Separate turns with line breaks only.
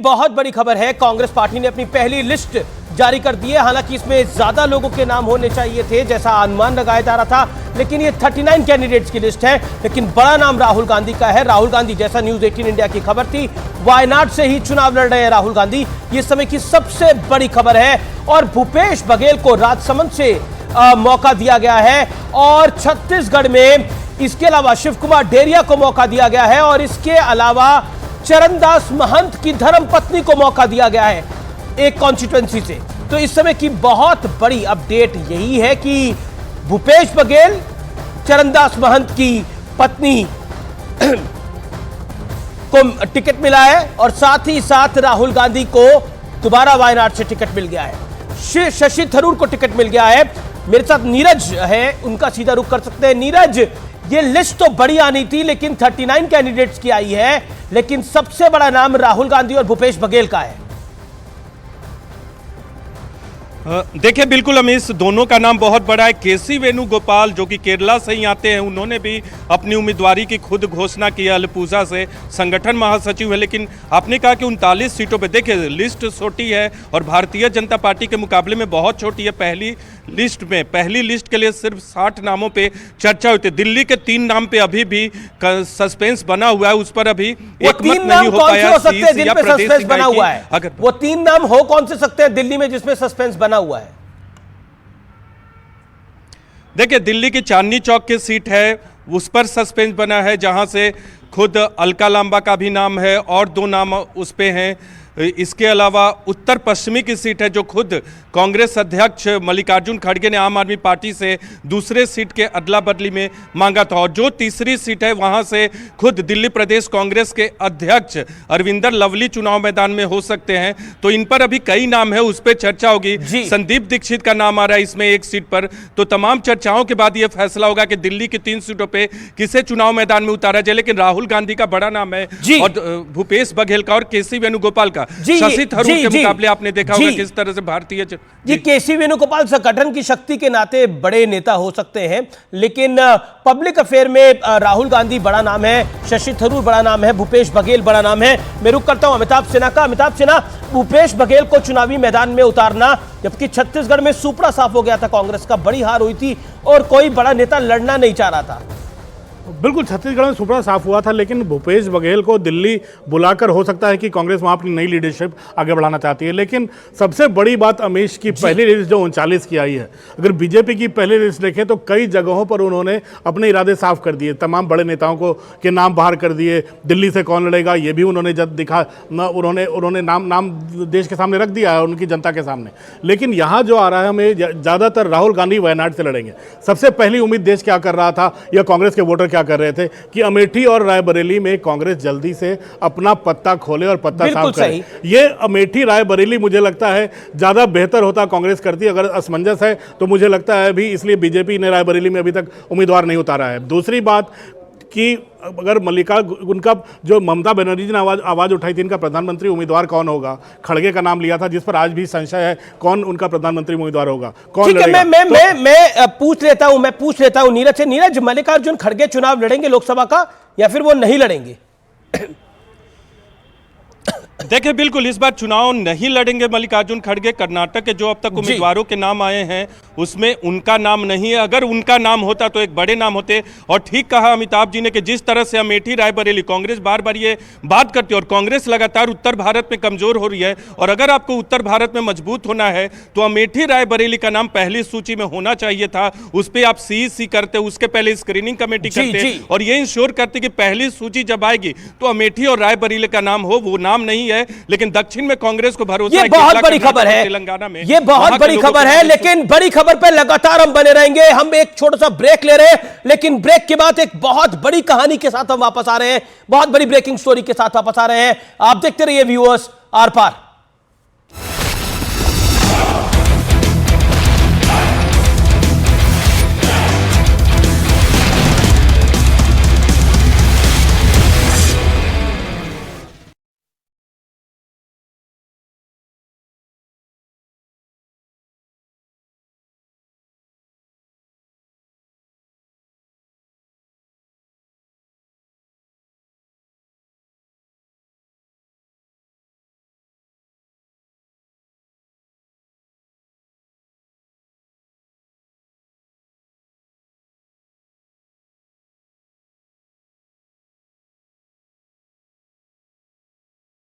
बहुत बड़ी खबर है। कांग्रेस पार्टी ने अपनी पहली लिस्ट जारी कर दी है। हालांकि इसमें ज्यादा लोगों के नाम होने चाहिए थे जैसा अनुमान लगाया जा रहा था, लेकिन ये 39 कैंडिडेट्स की लिस्ट है। लेकिन बड़ा नाम राहुल गांधी का है। राहुल गांधी, जैसा न्यूज 18 इंडिया की खबर थी, वायनाड से ही चुनाव लड़ रहे हैं राहुल गांधी। ये समय की सबसे बड़ी खबर है। और भूपेश बघेल को राजसमंद से मौका दिया गया है और छत्तीसगढ़ में इसके अलावा शिव कुमार डेरिया को मौका दिया गया है और इसके अलावा चरणदास महंत की धर्मपत्नी को मौका दिया गया है एक कॉन्स्टिट्यूएंसी से। तो इस समय की बहुत बड़ी अपडेट यही है कि भूपेश बघेल, चरणदास महंत की पत्नी को टिकट मिला है और साथ ही साथ राहुल गांधी को दोबारा वायनाड से टिकट मिल गया है। शशि थरूर को टिकट मिल गया है। मेरे साथ नीरज है, उनका सीधा रुख कर सकते हैं। नीरज, ये लिस्ट तो बड़ी आनी थी लेकिन 39 कैंडिडेट्स की आई है, लेकिन सबसे बड़ा नाम राहुल गांधी और भूपेश बघेल का है।
देखिए, बिल्कुल अमीश, दोनों का नाम बहुत बड़ा है। केसी वेणुगोपाल जो कि केरला से ही आते हैं, उन्होंने भी अपनी उम्मीदवारी की खुद घोषणा की है अलपुजा से, संगठन महासचिव है। लेकिन आपने कहा कि 39 सीटों पे, देखिए लिस्ट छोटी है और भारतीय जनता पार्टी के मुकाबले में बहुत छोटी है। पहली लिस्ट के लिए सिर्फ 60 नामों पे चर्चा हुई थी। दिल्ली के 3 नाम पे अभी भी सस्पेंस बना हुआ है, उस पर अभी एक मत नहीं हो पाया।
सस्पेंस बना हुआ है, अगर वो 3 नाम हो कौन से सकते हैं दिल्ली में जिसमें सस्पेंस बना हुआ है?
देखिए, दिल्ली की चांदनी चौक की सीट है, उस पर सस्पेंस बना है, जहां से खुद अलका लांबा का भी नाम है और 2 नाम उस पे हैं। इसके अलावा उत्तर पश्चिमी की सीट है जो खुद कांग्रेस अध्यक्ष मल्लिकार्जुन खड़गे ने आम आदमी पार्टी से दूसरे सीट के अदला बदली में मांगा था। और जो तीसरी सीट है वहां से खुद दिल्ली प्रदेश कांग्रेस के अध्यक्ष अरविंदर लवली चुनाव मैदान में हो सकते हैं। तो इन पर अभी कई नाम है, उस पर चर्चा होगी। संदीप दीक्षित का नाम आ रहा है इसमें एक सीट पर। तो तमाम चर्चाओं के बाद यह फैसला होगा कि दिल्ली की 3 सीटों पर किसे चुनाव मैदान में उतारा जाए। लेकिन राहुल गांधी का बड़ा नाम है और भूपेश बघेल का और केसी वेणुगोपाल का। शशि थरूर के मुकाबले आपने देखा होगा किस तरह से भारतीय
केसी वेणुगोपाल संगठन की शक्ति के नाते बड़े नेता हो सकते हैं, लेकिन पब्लिक अफेयर में राहुल गांधी बड़ा नाम है, शशि थरूर बड़ा नाम है, भूपेश बघेल बड़ा नाम है। मैं रुक करता हूं अमिताभ सिन्हा का। अमिताभ सिन्हा, भूपेश बघेल को चुनावी मैदान में उतारना, जबकि छत्तीसगढ़ में सुपड़ा साफ हो गया था, कांग्रेस का बड़ी हार हुई थी और कोई बड़ा नेता लड़ना नहीं चाह रहा था।
बिल्कुल, छत्तीसगढ़ में सुपड़ा साफ हुआ था, लेकिन भूपेश बघेल को दिल्ली बुलाकर हो सकता है कि कांग्रेस वहां अपनी नई लीडरशिप आगे बढ़ाना चाहती है। लेकिन सबसे बड़ी बात अमीश की पहली लिस्ट जो 39 की आई है, अगर बीजेपी की पहली लिस्ट देखें तो कई जगहों पर उन्होंने अपने इरादे साफ कर दिए। तमाम बड़े नेताओं को के नाम बाहर कर दिए। दिल्ली से कौन लड़ेगा ये भी उन्होंने जब दिखा, उन्होंने नाम देश के सामने रख दिया है, उनकी जनता के सामने। लेकिन यहाँ जो आ रहा है, हमें ज़्यादातर राहुल गांधी वायनाड से लड़ेंगे। सबसे पहली उम्मीद देश क्या कर रहा था या कांग्रेस के वोटर क्या कर रहे थे कि अमेठी और रायबरेली में कांग्रेस जल्दी से अपना पत्ता खोले और पत्ता साफ करे। ये अमेठी रायबरेली मुझे लगता है ज्यादा बेहतर होता कांग्रेस करती। अगर असमंजस है तो मुझे लगता है अभी इसलिए बीजेपी ने रायबरेली में अभी तक उम्मीदवार नहीं उतारा है। दूसरी बात कि अगर उनका जो ममता बनर्जी ने आवाज उठाई थी, इनका प्रधानमंत्री उम्मीदवार कौन होगा, खड़गे का नाम लिया था, जिस पर आज भी संशय है कौन उनका प्रधानमंत्री उम्मीदवार होगा, कौन लड़ेगा।
मैं पूछ लेता हूं नीरज से। नीरज, मल्लिकार्जुन खड़गे चुनाव लड़ेंगे लोकसभा का या फिर वो नहीं लड़ेंगे?
देखिए, बिल्कुल इस बार चुनाव नहीं लड़ेंगे मल्लिकार्जुन खड़गे। कर्नाटक के जो अब तक उम्मीदवारों के नाम आए हैं उसमें उनका नाम नहीं है। अगर उनका नाम होता तो एक बड़े नाम होते। और ठीक कहा अमिताभ जी ने कि जिस तरह से अमेठी रायबरेली, कांग्रेस बार बार ये बात करती है और कांग्रेस लगातार उत्तर भारत में कमजोर हो रही है, और अगर आपको उत्तर भारत में मजबूत होना है तो अमेठी रायबरेली का नाम पहली सूची में होना चाहिए था। उस पर आप CEC करते, उसके पहले स्क्रीनिंग कमेटी करते और ये इंश्योर करते कि पहली सूची जब आएगी तो अमेठी और रायबरेली का नाम हो। वो नाम नहीं है। लेकिन दक्षिण में कांग्रेस को भरोसा है।
ये बहुत बड़ी खबर है, तेलंगाना में ये बहुत बड़ी खबर है। लेकिन बड़ी खबर पे लगातार हम बने रहेंगे। हम एक छोटा सा ब्रेक ले रहे हैं, लेकिन ब्रेक के बाद एक बहुत बड़ी कहानी के साथ हम वापस आ रहे हैं, बहुत बड़ी ब्रेकिंग स्टोरी के साथ वापस आ रहे हैं। आप देखते रहिए व्यूअर्स, आर पार।